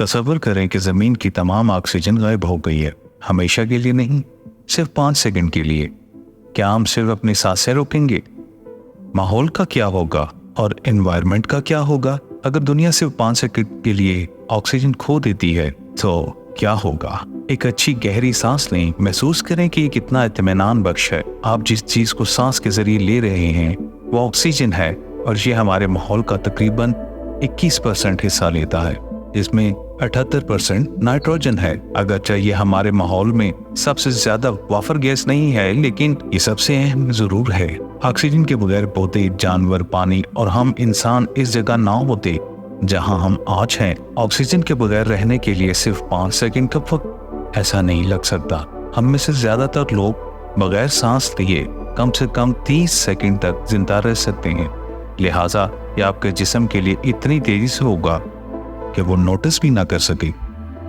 तसव्वुर करें कि ज़मीन की तमाम ऑक्सीजन गायब हो गई है, हमेशा के लिए नहीं, सिर्फ 5 सेकंड के लिए। क्या हम सिर्फ अपनी सांसें रोकेंगे? माहौल का क्या होगा और एनवायरनमेंट का क्या होगा? अगर दुनिया सिर्फ 5 सेकंड के लिए ऑक्सीजन खो देती है तो क्या होगा? एक अच्छी गहरी सांस लें, महसूस करें कि ये कितना इत्मीनान बख्श है। आप जिस चीज को सांस के जरिए ले रहे हैं वो ऑक्सीजन है और ये हमारे माहौल का तकरीबन 21% हिस्सा लेता है, जिसमें 78% नाइट्रोजन है। अगरचे ये हमारे माहौल में सबसे ज्यादा वाफर गैस नहीं है, लेकिन ये सबसे अहम जरूर है। ऑक्सीजन के बगैर पौधे, जानवर, पानी और हम इंसान इस जगह ना होते जहां हम आज हैं। ऑक्सीजन के बगैर रहने के लिए सिर्फ 5 सेकंड का वक्त ऐसा नहीं लग सकता। हम में से ज्यादातर लोग बगैर सांस लिए कम से कम 30 सेकंड तक जिंदा रह सकते हैं। लिहाजा ये आपके जिस्म के लिए इतनी तेजी से होगा कि वो नोटिस भी ना कर सके।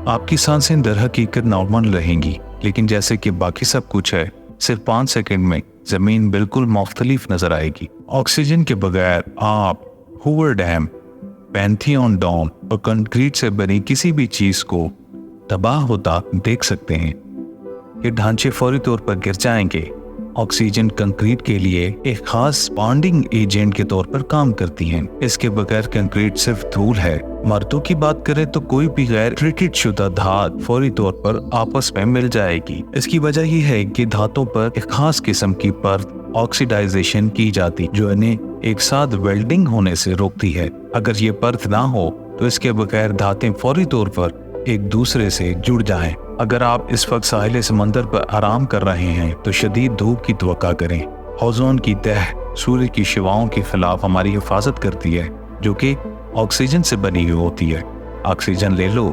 आपकी सांसें दर हकीकत नॉर्मल रहेंगी, लेकिन जैसे कि बाकी सब कुछ है, सिर्फ 5 सेकंड में जमीन बिल्कुल मुख्तलिफ नजर आएगी। ऑक्सीजन के बगैर आप हूवर डैम, पैंथियन डॉम और कंक्रीट से बनी किसी भी चीज को तबाह होता देख सकते हैं। ये ढांचे फौरी तौर पर गिर जाएंगे। ऑक्सीजन कंक्रीट के लिए एक खास बॉन्डिंग एजेंट के तौर पर काम करती है। इसके बगैर कंक्रीट सिर्फ धूल है। मर्दों की बात करें तो कोई भी गैर ट्रीटेड शुदा धात फौरी तौर पर आपस में मिल जाएगी। इसकी वजह यह है कि धातों पर एक खास किस्म की परत ऑक्सीडाइजेशन की जाती, जो इन्हें एक साथ वेल्डिंग होने से रोकती है। अगर ये परत ना हो तो इसके बगैर धातें फौरी तौर पर एक दूसरे से जुड़ जाएं। अगर आप इस वक्त साहिल समंदर पर आराम कर रहे हैं तो शदीद धूप की तवक्का करें। ओजोन की तह सूर्य की शिवाओं के खिलाफ हमारी हिफाजत करती है, जो कि ऑक्सीजन से बनी हुई होती है। ऑक्सीजन ले लो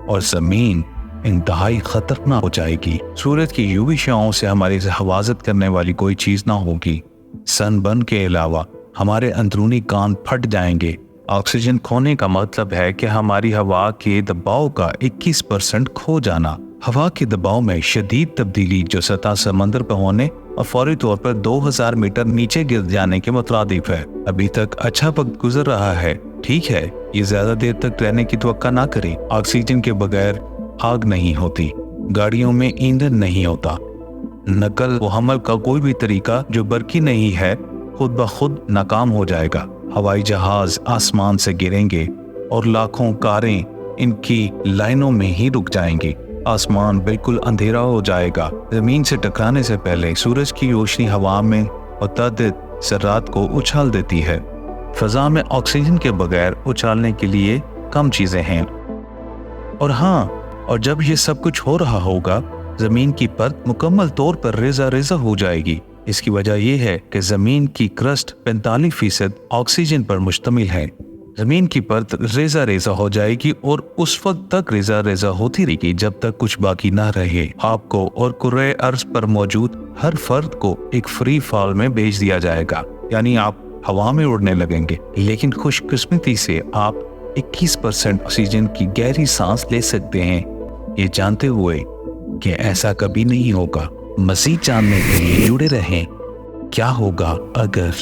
और जमीन इंतहाई खतरनाक हो जाएगी। सूरज की यूवी शिवाओं से हमारी हिफाजत करने वाली कोई चीज ना होगी। सनबर्न के अलावा हमारे अंदरूनी कान फट जाएंगे। ऑक्सीजन खोने का मतलब है कि हमारी हवा के दबाव का 21% खो जाना। हवा के दबाव में शदीद तब्दीली जो सतह समंदर पर होने और फौरी तौर पर 2000 मीटर नीचे गिर जाने के मुतरादिफ है। अभी तक अच्छा वक्त गुजर रहा है, ठीक है, ये ज्यादा देर तक रहने की तवक्का ना करें। ऑक्सीजन के बगैर आग नहीं होती, गाड़ियों में ईंधन नहीं होता, नकल व हमल का कोई भी तरीका जो बरकी नहीं है खुद ब खुद नाकाम हो जाएगा। हवाई जहाज आसमान से गिरेंगे और लाखों कारें इनकी लाइनों में ही रुक जाएंगी। आसमान बिल्कुल अंधेरा हो जाएगा। जमीन से टकराने से पहले सूरज की रोशनी हवा में मुतअद्दिद ज़र्रात को उछाल देती है। फजा में ऑक्सीजन के बगैर उछालने के लिए कम चीजें हैं। और जब ये सब कुछ हो रहा होगा, जमीन की परत मुकम्मल तौर पर रेजा रेजा हो जाएगी। इसकी वजह यह है कि जमीन की क्रस्ट 45% ऑक्सीजन पर मुश्तमिल है। जमीन की परत रेजा रेजा हो जाएगी और उस वक्त तक रेजा रेजा होती रहेगी जब तक कुछ बाकी ना रहे। आपको और कुर्रे अर्ज पर मौजूद हर फर्द को एक फ्री फॉल में भेज दिया जाएगा, यानी आप हवा में उड़ने लगेंगे। लेकिन खुशकिस्मती से आप 21% ऑक्सीजन की गहरी सांस ले सकते हैं, ये जानते हुए कि ऐसा कभी नहीं होगा। मज़ीद जानने के लिए जुड़े रहें क्या होगा अगर।